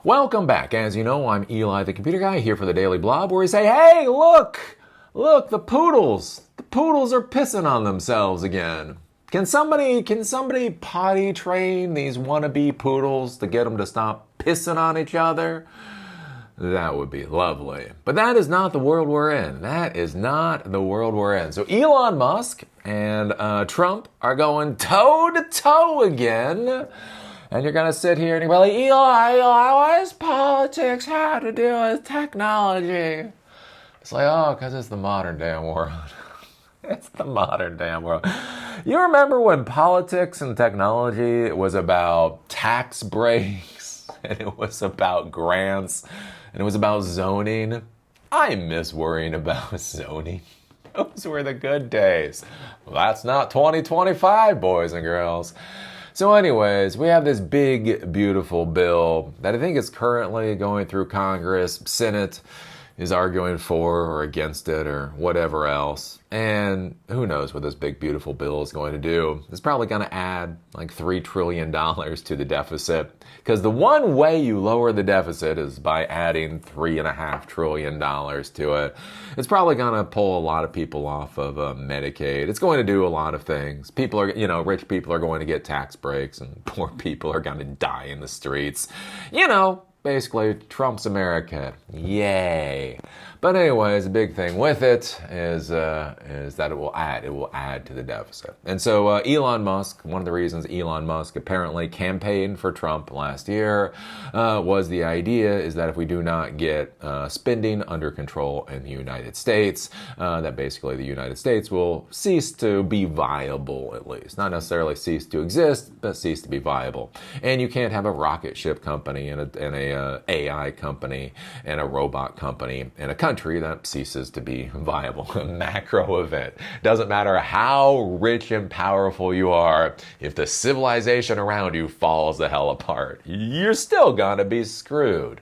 Welcome back. As you know, I'm Eli, the computer guy, here for the Daily Blob, where we say, hey, look, the poodles are pissing on themselves again. Can somebody potty train these wannabe poodles to get them to stop pissing on each other? That would be lovely. But that is not the world we're in. That is not the world we're in. So Elon Musk and Trump are going toe to toe again. And you're going to sit here and you're like, Eli, what does politics have to do with technology? It's like, oh, because it's the modern damn world. It's the modern damn world. You remember when politics and technology was about tax breaks, and it was about grants, and it was about zoning? I miss worrying about zoning. Those were the good days. Well, that's not 2025, boys and girls. So anyways, we have this big, beautiful bill that I think is currently going through Congress. Senate is arguing for or against it or whatever else. And who knows what this big, beautiful bill is going to do. It's probably going to add like $3 trillion to the deficit. Because the one way you lower the deficit is by adding $3.5 trillion to it. It's probably going to pull a lot of people off of Medicaid. It's going to do a lot of things. People are, rich people are going to get tax breaks and poor people are going to die in the streets. Basically, Trump's America. Yay. But anyways, the big thing with it is that it will add to the deficit. And so Elon Musk, one of the reasons Elon Musk apparently campaigned for Trump last year was the idea is that if we do not get spending under control in the United States, that basically the United States will cease to be viable, at least. Not necessarily cease to exist, but cease to be viable. And you can't have a rocket ship company and a AI company and a robot company and a country that ceases to be viable. A macro event. Doesn't matter how rich and powerful you are, if the civilization around you falls the hell apart, you're still gonna be screwed.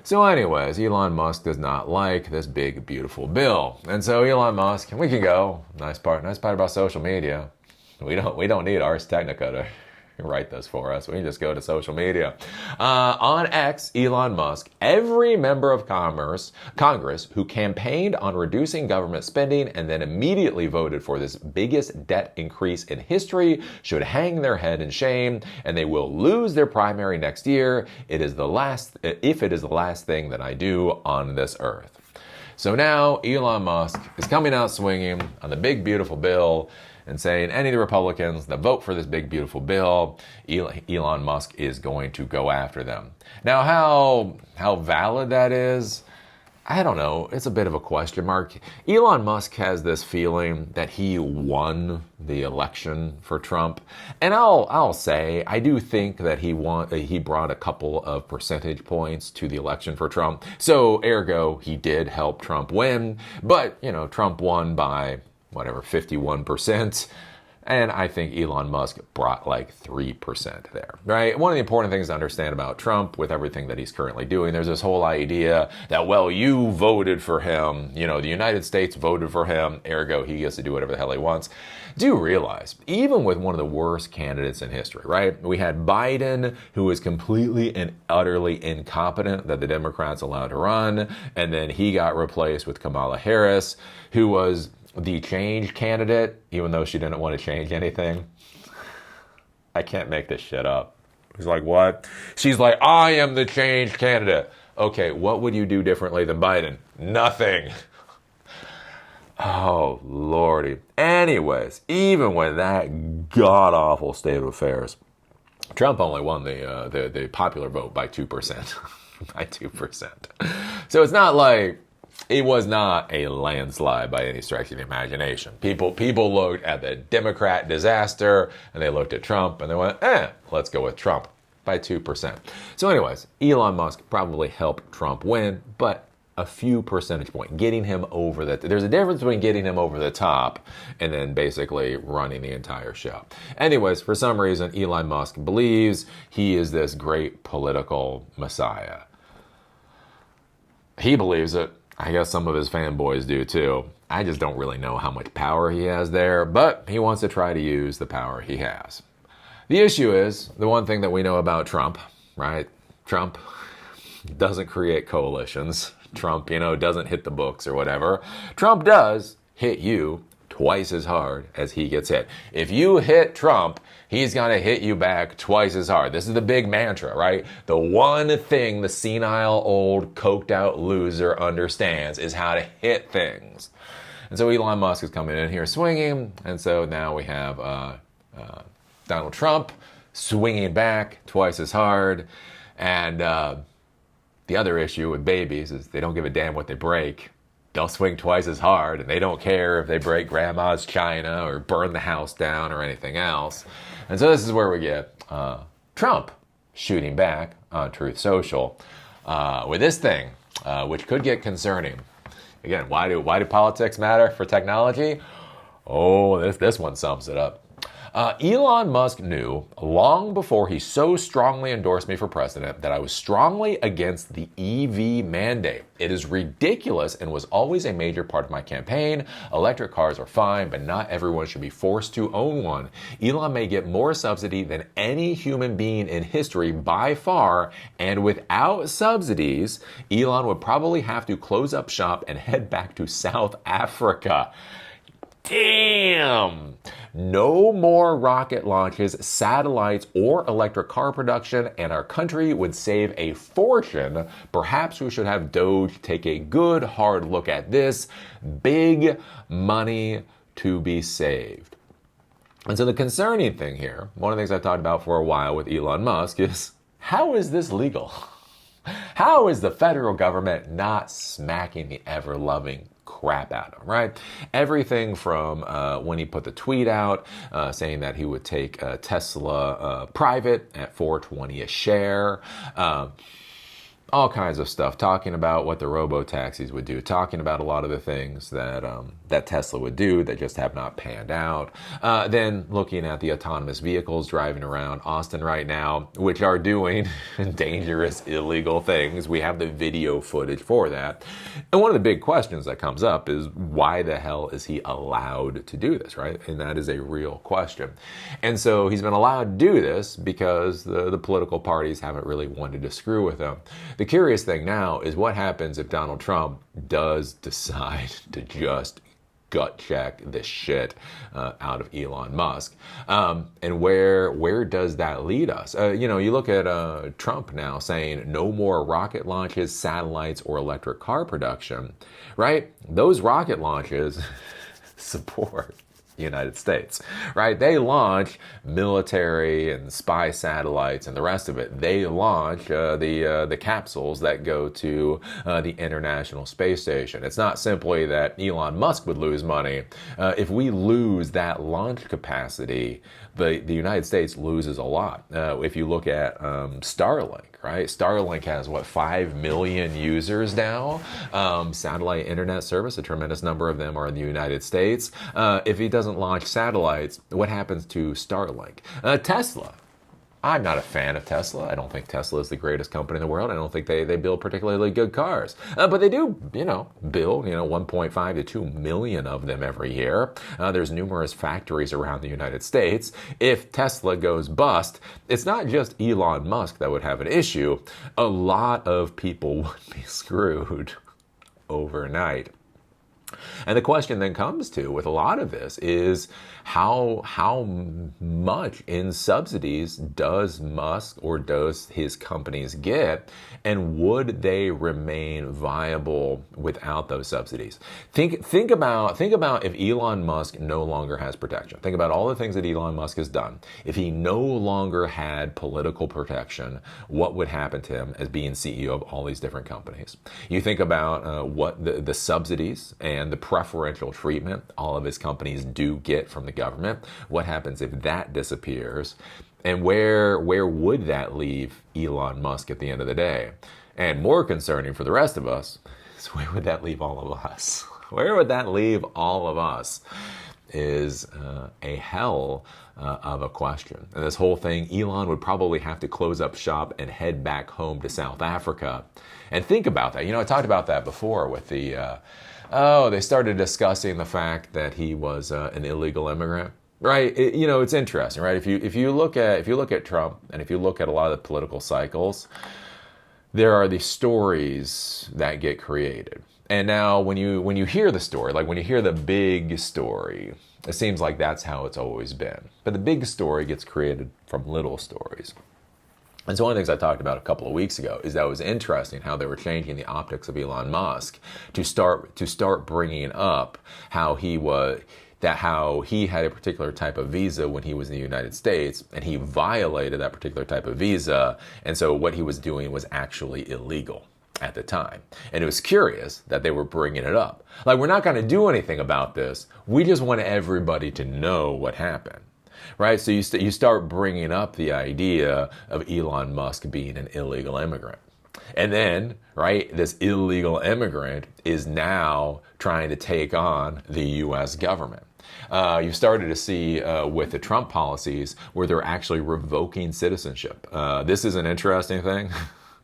So anyways, Elon Musk does not like this big, beautiful bill. And so Elon Musk, and we can go, nice part about social media. We don't need Ars Technica to write this for us. We can just go to social media. On X, Elon Musk, every member of Congress who campaigned on reducing government spending and then immediately voted for this biggest debt increase in history should hang their head in shame, and they will lose their primary next year. If it is the last thing that I do on this earth. So now Elon Musk is coming out swinging on the big, beautiful bill and saying any of the Republicans that vote for this big, beautiful bill, Elon Musk is going to go after them. Now, how valid that is, I don't know. It's a bit of a question mark. Elon Musk has this feeling that he won the election for Trump. And I'll say, I do think that he brought a couple of percentage points to the election for Trump. So, ergo, he did help Trump win. But, Trump won by 51%. And I think Elon Musk brought like 3% there, right? One of the important things to understand about Trump with everything that he's currently doing, there's this whole idea that, well, you voted for him, the United States voted for him, ergo he gets to do whatever the hell he wants. Do realize, even with one of the worst candidates in history, right? We had Biden, who was completely and utterly incompetent that the Democrats allowed to run, and then he got replaced with Kamala Harris, who was the change candidate, even though she didn't want to change anything. I can't make this shit up. He's like, what? She's like, I am the change candidate. Okay, what would you do differently than Biden? Nothing. Oh, Lordy. Anyways, even with that god-awful state of affairs, Trump only won the popular vote by 2%. By 2%. So it's not like it was not a landslide by any stretch of the imagination. People looked at the Democrat disaster, and they looked at Trump, and they went, let's go with Trump by 2%. So anyways, Elon Musk probably helped Trump win, but a few percentage points, getting him over that. There's a difference between getting him over the top and then basically running the entire show. Anyways, for some reason, Elon Musk believes he is this great political messiah. He believes it. I guess some of his fanboys do too. I just don't really know how much power he has there, but he wants to try to use the power he has. The issue is, the one thing that we know about Trump, right? Trump doesn't create coalitions. Trump, doesn't hit the books or whatever. Trump does hit you twice as hard as he gets hit. If you hit Trump, he's going to hit you back twice as hard. This is the big mantra, right? The one thing the senile, old, coked out loser understands is how to hit things. And so Elon Musk is coming in here swinging. And so now we have Donald Trump swinging back twice as hard. And the other issue with babies is they don't give a damn what they break. They'll swing twice as hard, and they don't care if they break grandma's china or burn the house down or anything else. And so this is where we get Trump shooting back on Truth Social with this thing, which could get concerning. Again, why do politics matter for technology? Oh, this one sums it up. Elon Musk knew long before he so strongly endorsed me for president that I was strongly against the EV mandate. It is ridiculous and was always a major part of my campaign. Electric cars are fine, but not everyone should be forced to own one. Elon may get more subsidy than any human being in history by far, and without subsidies, Elon would probably have to close up shop and head back to South Africa. Damn! No more rocket launches, satellites, or electric car production, and our country would save a fortune. Perhaps we should have Doge take a good hard look at this. Big money to be saved. And so the concerning thing here, one of the things I've talked about for a while with Elon Musk is, how is this legal? How is the federal government not smacking the ever-loving crap out of him, right? Everything from when he put the tweet out saying that he would take Tesla private at $4.20 a share, all kinds of stuff, talking about what the robo-taxis would do, talking about a lot of the things that that Tesla would do that just have not panned out. Then looking at the autonomous vehicles driving around Austin right now, which are doing dangerous, illegal things. We have the video footage for that. And one of the big questions that comes up is, why the hell is he allowed to do this, right? And that is a real question. And so he's been allowed to do this because the political parties haven't really wanted to screw with him. The curious thing now is what happens if Donald Trump does decide to just gut check this shit out of Elon Musk, and where does that lead us? You look at Trump now saying no more rocket launches, satellites, or electric car production, right? Those rocket launches support the United States, right? They launch military and spy satellites and the rest of it. They launch the capsules that go to the International Space Station. It's not simply that Elon Musk would lose money. If we lose that launch capacity, the United States loses a lot. If you look at Starlink, right? Starlink has, 5 million users now. Satellite internet service, a tremendous number of them are in the United States. If he doesn't launch satellites, what happens to Starlink? Tesla. I'm not a fan of Tesla. I don't think Tesla is the greatest company in the world. I don't think they build particularly good cars. But they do, build, 1.5 to 2 million of them every year. There's numerous factories around the United States. If Tesla goes bust, it's not just Elon Musk that would have an issue. A lot of people would be screwed overnight. And the question then comes to, with a lot of this, is how much in subsidies does Musk or does his companies get, and would they remain viable without those subsidies? Think about if Elon Musk no longer has protection. Think about all the things that Elon Musk has done. If he no longer had political protection, what would happen to him as being CEO of all these different companies? You think about what the subsidies and the preferential treatment all of his companies do get from the government. What happens if that disappears? And where would that leave Elon Musk at the end of the day? And more concerning for the rest of us is, where would that leave all of us? Where would that leave all of us is a hell of a question. And this whole thing, Elon would probably have to close up shop and head back home to South Africa. And think about that. I talked about that before with the they started discussing the fact that he was an illegal immigrant, right? It's interesting, right? If you look at Trump, and if you look at a lot of the political cycles, there are these stories that get created. And now when you hear the story, like when you hear the big story, it seems like that's how it's always been. But the big story gets created from little stories. And so one of the things I talked about a couple of weeks ago is that it was interesting how they were changing the optics of Elon Musk to start bringing up how he had a particular type of visa when he was in the United States, and he violated that particular type of visa. And so what he was doing was actually illegal at the time. And it was curious that they were bringing it up. Like, we're not going to do anything about this. We just want everybody to know what happened. Right? So you start bringing up the idea of Elon Musk being an illegal immigrant. And then, right, this illegal immigrant is now trying to take on the U.S. government. You started to see with the Trump policies where they're actually revoking citizenship. This is an interesting thing.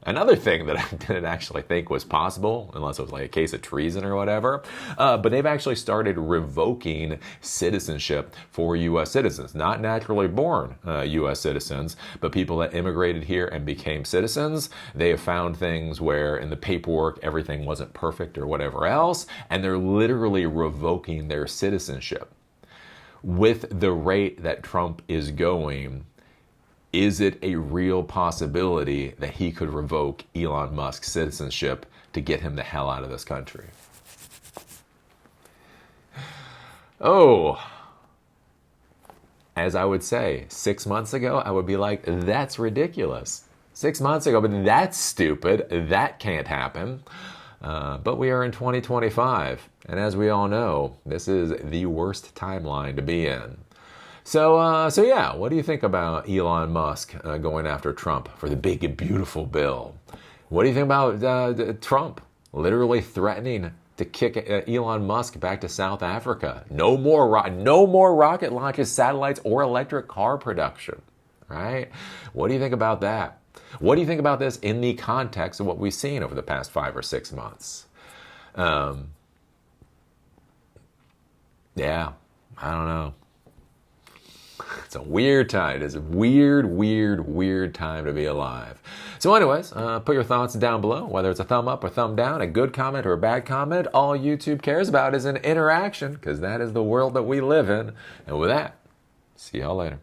Another thing that I didn't actually think was possible, unless it was like a case of treason or whatever, but they've actually started revoking citizenship for U.S. citizens, not naturally born U.S. citizens, but people that immigrated here and became citizens. They have found things where in the paperwork everything wasn't perfect or whatever else, and they're literally revoking their citizenship. With the rate that Trump is going, is it a real possibility that he could revoke Elon Musk's citizenship to get him the hell out of this country? Oh, as I would say, 6 months ago, I would be like, that's ridiculous. 6 months ago, but that's stupid. That can't happen. But we are in 2025. And as we all know, this is the worst timeline to be in. So yeah, what do you think about Elon Musk going after Trump for the big, beautiful bill? What do you think about Trump literally threatening to kick Elon Musk back to South Africa? No more rocket launches, satellites, or electric car production, right? What do you think about that? What do you think about this in the context of what we've seen over the past 5 or 6 months? Yeah, I don't know. It's a weird time. It is a weird, weird, weird time to be alive. So anyways, put your thoughts down below, whether it's a thumb up or thumb down, a good comment or a bad comment. All YouTube cares about is an interaction, because that is the world that we live in. And with that, see y'all later.